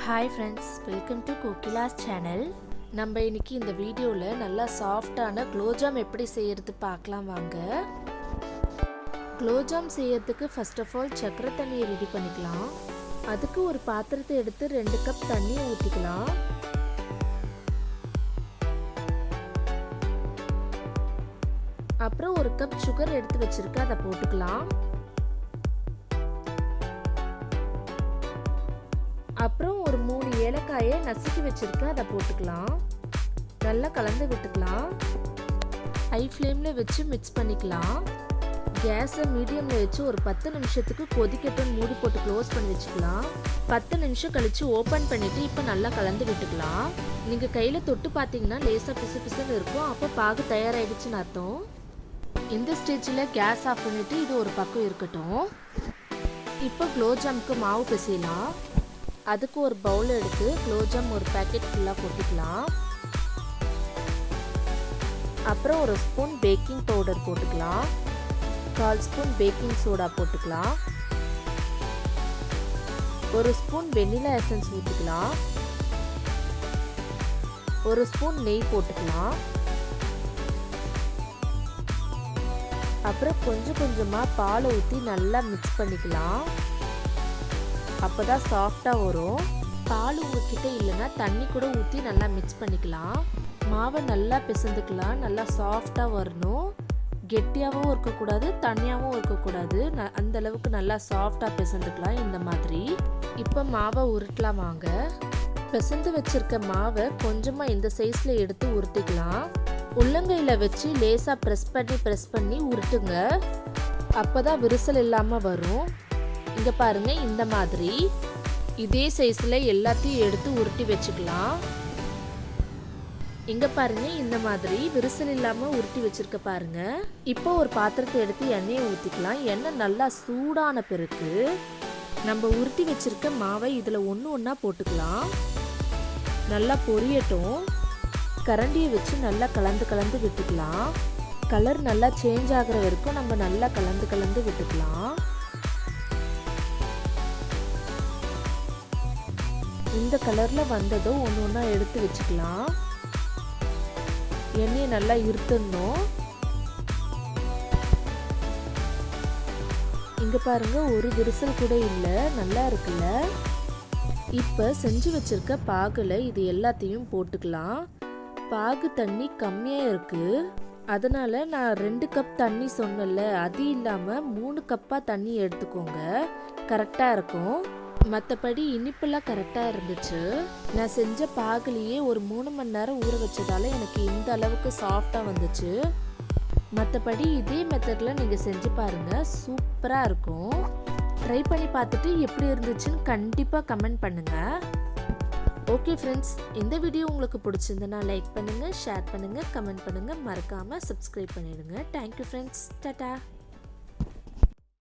Hi friends, welcome to Kokila's channel. நம்ம இன்னைக்கு இந்த வீடியோவில் நல்லா சாஃப்டான குலோப்ஜாம் எப்படி செய்யறது பார்க்கலாம் வாங்க. குலோப்ஜாம் செய்யறதுக்கு ஃபர்ஸ்ட் ஆஃப் ஆல் சக்கரை தண்ணியை ரெடி பண்ணிக்கலாம். அதுக்கு ஒரு பாத்திரத்தை எடுத்து 2 கப் தண்ணி ஊற்றிக்கலாம். அப்புறம் 1 கப் சுகர் எடுத்து வச்சிருக்க, அதை போட்டுக்கலாம். அப்புறம் ஒரு 3 ஏலக்காயை நசுக்கி வச்சிருக்க, அதை போட்டுக்கலாம். நல்லா கலந்து விட்டுக்கலாம். ஹை ஃப்ளேமில் வச்சு மிக்ஸ் பண்ணிக்கலாம். கேஸை மீடியமில் வச்சு ஒரு 10 நிமிஷத்துக்கு கொதிக்கட்டும் மூடி போட்டு க்ளோஸ் பண்ணி வச்சுக்கலாம். 10 நிமிஷம் கழித்து ஓப்பன் பண்ணிவிட்டு இப்போ நல்லா கலந்து விட்டுக்கலாம். நீங்கள் கையில் தொட்டு பார்த்தீங்கன்னா லேசாக பிசு பிசுன்னு இருக்கும். அப்போ பாகு தயாராகிடுச்சுன்னு அர்த்தம். இந்த ஸ்டேஜில் கேஸ் ஆஃப் பண்ணிவிட்டு இது ஒரு பக்கம் இருக்கட்டும். இப்போ குலோப்ஜாமுக்கு மாவு பிசையலாம். அதுக்கு ஒரு பவுல் எடுத்து குலோப்ஜாம் ஒரு பேக்கெட் ஃபுல்லாக போட்டுக்கலாம். அப்புறம் 1 ஸ்பூன் பேக்கிங் பவுடர் போட்டுக்கலாம். 1/4 ஸ்பூன் பேக்கிங் சோடா போட்டுக்கலாம். 1 ஸ்பூன் வெண்ணிலா எசன்ஸ் ஊற்றிக்கலாம். 1 ஸ்பூன் நெய் போட்டுக்கலாம். அப்புறம் கொஞ்சம் கொஞ்சமாக பால் ஊற்றி நல்லா மிக்ஸ் பண்ணிக்கலாம். அப்போதான் சாஃப்டாக வரும். பால் உங்ககிட்ட இல்லைன்னா தண்ணி கூட ஊற்றி நல்லா மிக்ஸ் பண்ணிக்கலாம். மாவை நல்லா பிசைந்துக்கலாம். நல்லா சாஃப்டாக வரணும். கெட்டியாகவும் இருக்கக்கூடாது, தண்ணியாகவும் இருக்கக்கூடாது. அந்த அளவுக்கு நல்லா சாஃப்டாக பிசைந்துக்கலாம் இந்த மாதிரி. இப்போ மாவை உருட்டலாம் வாங்க. பிசைந்து வச்சிருக்க மாவை கொஞ்சமாக இந்த சைஸில் எடுத்து உருட்டிக்கலாம். உள்ளங்கையில் வச்சு லேசாக ப்ரெஸ் பண்ணி உருட்டுங்க. அப்போ தான் விரிசல் இல்லாமல் வரும். இங்கே பாருங்க, இந்த மாதிரி இதே சைஸில் எல்லாத்தையும் எடுத்து உருட்டி வச்சுக்கலாம். இங்கே பாருங்க, இந்த மாதிரி விரிசல் இல்லாமல் உருட்டி வச்சிருக்க பாருங்க. இப்போ ஒரு பாத்திரத்தை எடுத்து எண்ணெயை ஊற்றிக்கலாம். எண்ணெய் நல்லா சூடான பிறகு நம்ம உருட்டி வச்சிருக்க மாவை இதில் ஒன்றா போட்டுக்கலாம். நல்லா பொரியட்டும். கரண்டியை வச்சு நல்லா கலந்து விட்டுக்கலாம். கலர் நல்லா சேஞ்ச் ஆகிற வரைக்கும் நம்ம நல்லா கலந்து விட்டுக்கலாம். இந்த கலரில் வந்ததும் ஒன்றா எடுத்து வச்சுக்கலாம். எண்ணெயை நல்லா இருத்தணும். இங்கே பாருங்க, ஒரு விரிசல் கூட இல்லை, நல்லா இருக்குல்ல. இப்போ செஞ்சு வச்சிருக்க பாகுல இது எல்லாத்தையும் போட்டுக்கலாம். பாகு தண்ணி கம்மியாக இருக்கு, அதனால நான் 2 கப் தண்ணி சொன்னல, அது இல்லாமல் 3 கப்பாக தண்ணி எடுத்துக்கோங்க. கரெக்டாக இருக்கும். மற்றபடி இனிப்பெல்லாம் கரெக்டாக இருந்துச்சு. நான் செஞ்ச பாகுலேயே ஒரு 3 மணி நேரம் ஊற வச்சதால எனக்கு இந்த அளவுக்கு சாஃப்டாக வந்துச்சு. மற்றபடி இதே மெத்தடில் நீங்கள் செஞ்சு பாருங்கள், சூப்பராக இருக்கும். ட்ரை பண்ணி பார்த்துட்டு எப்படி இருந்துச்சுன்னு கண்டிப்பாக கமெண்ட் பண்ணுங்கள். ஓகே ஃப்ரெண்ட்ஸ், இந்த வீடியோ உங்களுக்கு பிடிச்சிருந்தனா லைக் பண்ணுங்கள், ஷேர் பண்ணுங்கள், கமெண்ட் பண்ணுங்கள், மறக்காமல் சப்ஸ்கிரைப் பண்ணிடுங்க. Thank you friends, Tata.